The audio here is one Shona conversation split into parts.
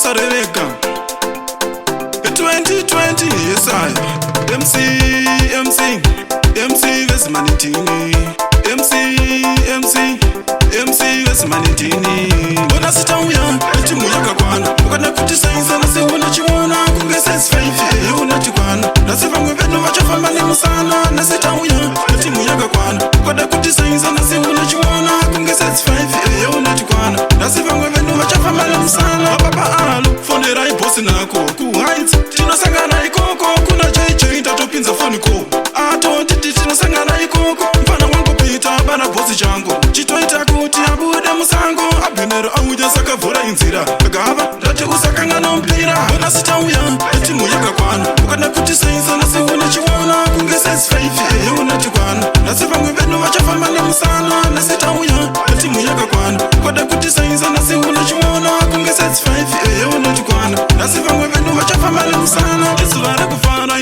Sareveka 2020, yes I MC Vesmanitini MC Vesmanitini Bona sitauya, timu yakakwana Ukana kutisainza na siwana chiwana Kungeses feifi, yuna chikwana Nasifa mwebeno wachafamba ni musana Nasitauya, timu yakakwana Ukana kutisainza na siwana chiwana Kungeses feifi, yuna chikwana Nasifa mwebeno wachafamba ni musana Papa alu, fondera ibosi nako Ku heights, tinosangana ikoko Kuna JJ tatopinza foni ko Ato titi tinosangana ikoko Mpana wangu pita, bana bosi chango Chitoita kuti abude musango Abinero auja sakavura inzira Gava, rati usakanga no mpira Bona sitauya, timu yakakwana Ukana kutisainza na siwana chiwana Kungeses feifi, yuna chikwana Nasifa mwebeno wachafamba ni musana Nasitauya, timu yakakwana Ukana kutisainza na siwana chiwana Kungeses feifi, yuna chikwana Nasifa mwebeno wachafamba ni musana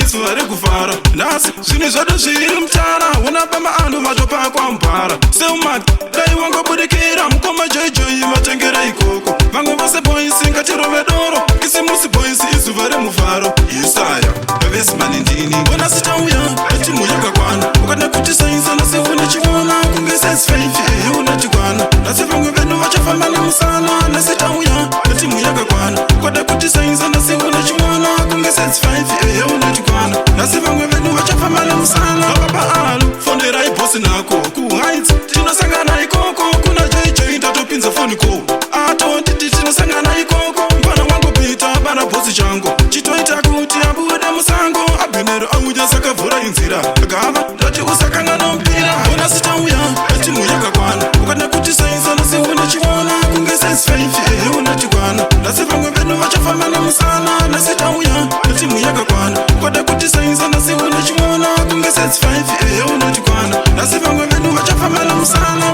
Isuvare kufara Nasi, zini zote ziri mtara Wanapama anu majopa kwa mpara Seumat, dai wango budikira Mkoma JJ matengera ikoko Vango vase boisi ngatiro vedoro Kisimusi boisi isuvare mufaro Isaya, bavesi manindini Wana sitauya, timu yakakwana Ukana kutisainza na siwana chiwana Kungeses feifi, yuna chikwana Nasifa mwebeno wachafamba ni musana Nasitauya, timu yakakwana Ukana kutisainza na siwana chiwana Kungeses feifi, yuna chikwana Nasifa mwebeno wachafamba ni musana Papa alu, fondera ibosi nako Ku heights, tinosangana ikoko Kuna JJ tatopinza foni ko Ato titi tinosangana ikoko Mpana wangu pita, bana bosi chango Chitoita kuti abude musango Abinero auja sakavura inzira Gava, rati usakanga no mpira Bona sitauya, timu yakakwana Ukana kutisainza na siwana chiwana Kungeses feifi, yuna chikwana Nasifa mwebeno wachafamba ni musana Nasitauya, timu yakakwana Ukana kutisainza na siwana chiwana Kungeses feifi, yuna chikwana Nasifa mwebeno wachafamba ni musana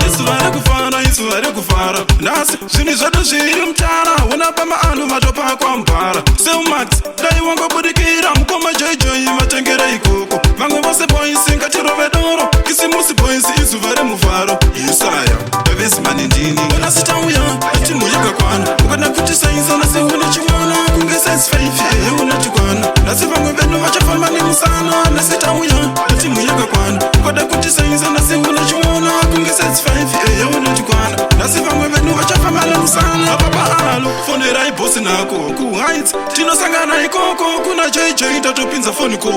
Isuvare kufara Nasi, zini zote ziri mtara Wanapama anu majopa kwa mpara Seumat, dai wango budikira Mkoma JJ matengera ikoko Vango vase boisi ngatiro vedoro Kisimusi boisi isuvare mufaro Isaya, bavesi manindini Wana sitauya, timu yakakwana Ukana kutisainza na siwana chiwana Kungeses feifi, yuna chikwana Nasifa mwebeno wachafamba ni musana Nasitauya, timu yakakwana Ukana kutisainza na siwana chiwana Kungeses feifi, yuna chikwana Nasifa mwebeno wachafamba ni musana Papa alu, fondera ibosi nako Ku heights, tinosangana ikoko Kuna JJ tatopinza foni ko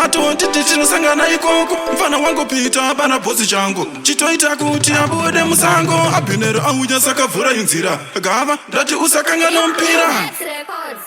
Ato titi tinosangana ikoko Mfana wangu pita, bana bosi chango Chitoita kuti abude musango Abinero auja sakavura inzira Gava, rati usakanga no mpira Records.